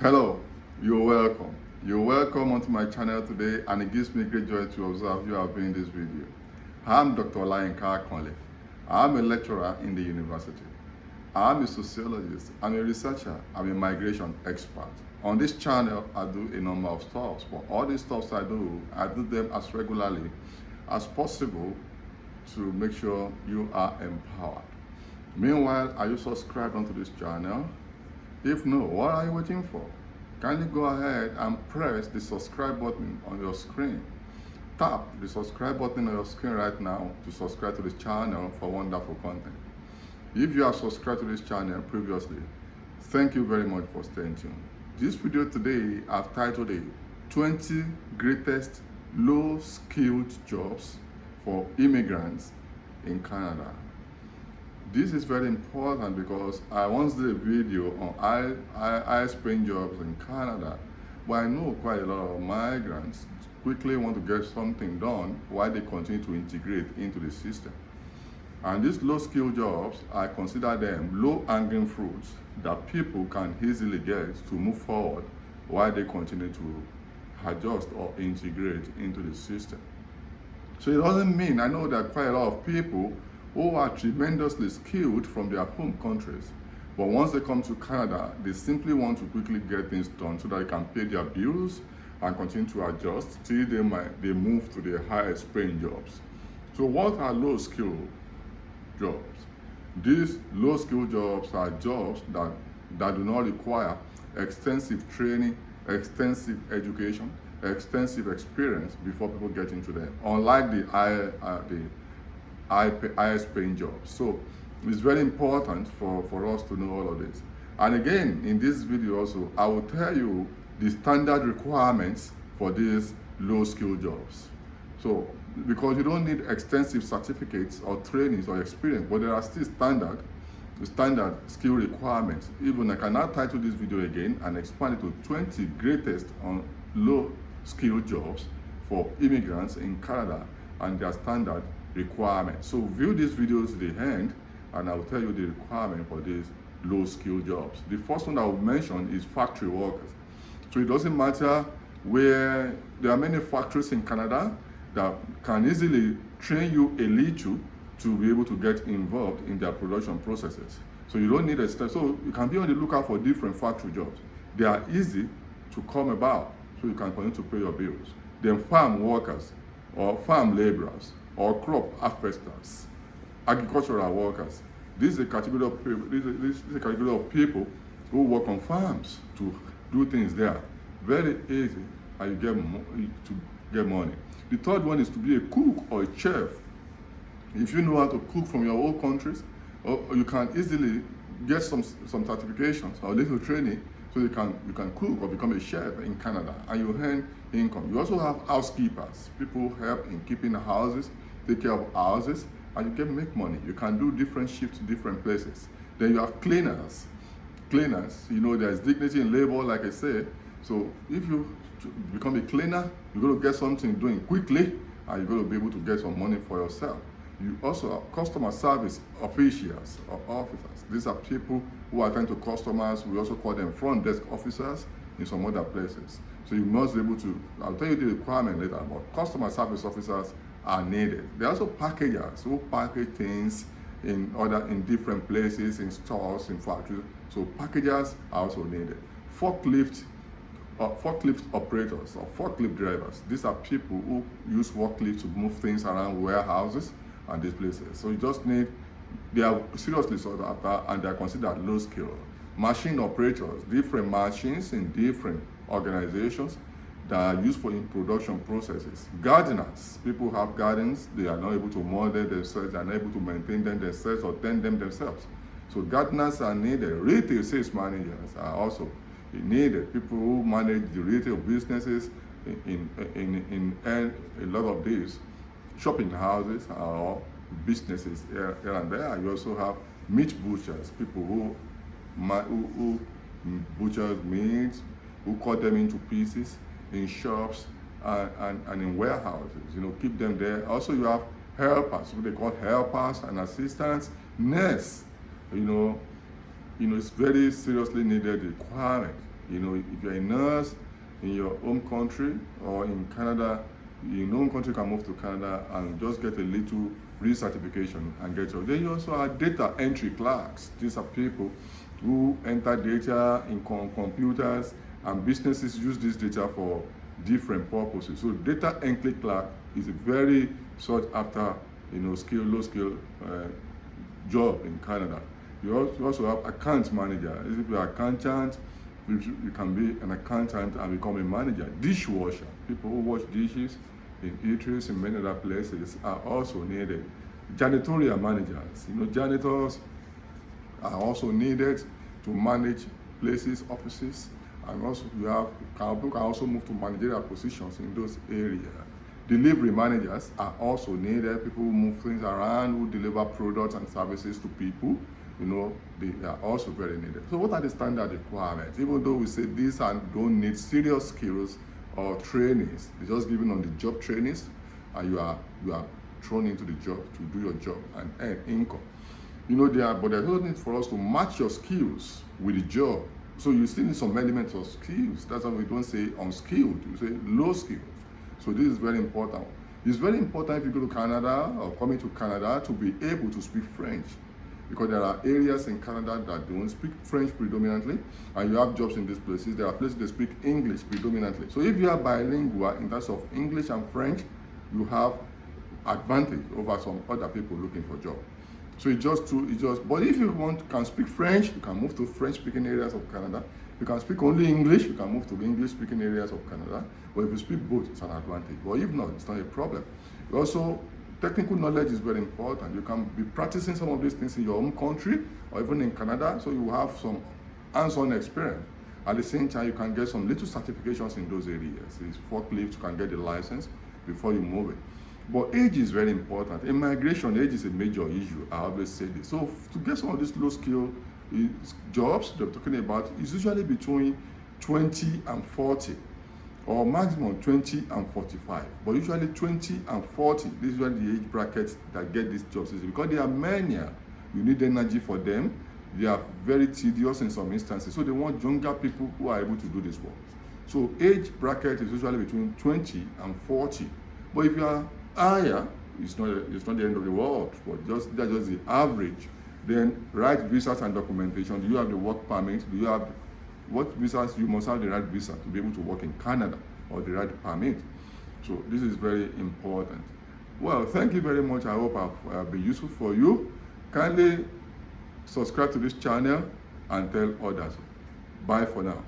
Hello, you're welcome. You're welcome onto my channel today, and it gives me great joy to observe you have been in this video. I'm Dr. Olayinka Akanle. I'm a lecturer in the university. I'm a sociologist, I'm a researcher, I'm a migration expert. On this channel, I do a number of stuff, but all these stuffs I do them as regularly as possible to make sure you are empowered. Meanwhile, are you subscribed onto this channel? If no, what are you waiting for? Kindly go ahead and press the subscribe button on your screen. Tap the subscribe button on your screen right now to subscribe to this channel for wonderful content. If you have subscribed to this channel previously, thank you very much for staying tuned. This video today I've titled it 20 Greatest Low-Skilled Jobs for Immigrants in Canada. This is very important because I once did a video on high-paying jobs in Canada, but I know quite a lot of migrants quickly want to get something done while they continue to integrate into the system. And these low-skilled jobs, I consider them low-hanging fruits that people can easily get to move forward while they continue to adjust or integrate into the system. So it doesn't mean, I know that quite a lot of people who are tremendously skilled from their home countries, but once they come to Canada, they simply want to quickly get things done so that they can pay their bills and continue to adjust till they move to the highest paying jobs. So what are low skill jobs? These low skill jobs are jobs that do not require extensive training, extensive education, extensive experience before people get into them, unlike the highest paying jobs. So it's very important for us to know all of this. And again, in this video also, I will tell you the standard requirements for these low skill jobs. So, because you don't need extensive certificates or trainings or experience, but there are still standard skill requirements. Even I can now title this video again and expand it to 20 greatest on low skill jobs for immigrants in Canada and their standard requirements. So view this video to the end and I will tell you the requirement for these low skill jobs. The first one I will mention is factory workers. So it doesn't matter where, there are many factories in Canada that can easily train you a little to be able to get involved in their production processes. So you don't need a step. So you can be on the lookout for different factory jobs. They are easy to come about, so you can continue to pay your bills. Then farm workers or farm laborers or crop harvesters, agricultural workers. This is a category of people. This is a category of people who work on farms to do things there. Very easy, and you get money. The third one is to be a cook or a chef. If you know how to cook from your own countries, or you can easily get some certifications or little training, so you can cook or become a chef in Canada, and you earn income. You also have housekeepers, people who help in keeping the houses, take care of houses, and you can make money. You can do different shifts in different places. Then you have cleaners. Cleaners, you know, there's dignity in labor, like I said. So if you become a cleaner, you're going to get something doing quickly, and you're going to be able to get some money for yourself. You also have customer service officials or officers. These are people who attend to customers. We also call them front desk officers in some other places. So you must be able to, I'll tell you the requirement later, but customer service officers are needed. There are also packagers who package things in different places, in stores, in factories. So packagers are also needed. Forklift operators or forklift drivers. These are people who use forklift to move things around warehouses and these places. So you just need, they are seriously sought after and they are considered low skill. Machine operators, different machines in different organizations that are used for in production processes. Gardeners, people who have gardens, they are not able to monitor themselves, they are not able to maintain them themselves or tend them themselves. So gardeners are needed. Retail sales managers are also needed. People who manage the retail businesses in a lot of these shopping houses or businesses here and there. You also have meat butchers, people who butchers meat, who cut them into pieces in shops and in warehouses, you know, keep them there. Also you have helpers, what they call helpers and assistants, nurse, you know, it's very seriously needed requirement. You know, if you're a nurse in your home country or in Canada, in your home country, you can move to Canada and just get a little recertification and get your. Then you also have data entry clerks. These are people who enter data in computers, and businesses use this data for different purposes. So data entry clerk is a very sought after, you know, low skill job in Canada. You also have account manager. If you're an accountant, you can be an accountant and become a manager. Dishwasher, people who wash dishes in eateries in many other places are also needed. Janitorial managers, you know, janitors are also needed to manage places, offices, and also people can also move to managerial positions in those areas. Delivery managers are also needed, people who move things around, who deliver products and services to people. You know, they are also very needed. So what are the standard requirements? Even though we say these don't need serious skills or trainings, they're just given on the job trainings, and you are thrown into the job to do your job and earn income. You know, but there's no need for us to match your skills with the job. So you still need some elements of skills. That's why we don't say unskilled, we say low skilled. So this is very important. It's very important if you go to Canada or coming to Canada to be able to speak French, because there are areas in Canada that don't speak French predominantly, and you have jobs in these places. There are places that speak English predominantly. So if you are bilingual in terms of English and French, you have advantage over some other people looking for jobs. So but if you can speak French, you can move to French-speaking areas of Canada. You can speak only English, you can move to English-speaking areas of Canada. But if you speak both, it's an advantage. But if not, it's not a problem. Also, technical knowledge is very important. You can be practicing some of these things in your own country or even in Canada, so you have some hands-on experience. At the same time, you can get some little certifications in those areas. It's forklift, you can get the license before you move it. But age is very important. In migration, age is a major issue. I always say this. So to get some of these low-skill jobs they're talking about, is usually between 20 and 40, or maximum 20 and 45. But usually 20 and 40, this is when the age brackets that get these jobs, because they are mania. You need energy for them. They are very tedious in some instances. So they want younger people who are able to do this work. So age bracket is usually between 20 and 40. But if you are higher, it's not the end of the world, but that's just the average. Then right visas and documentation. Do you have the work permit? Do you have what visas? You must have the right visa to be able to work in Canada, or the right permit. So this is very important. Well, thank you very much. I hope I've been useful for you. Kindly subscribe to this channel and tell others. Bye for now.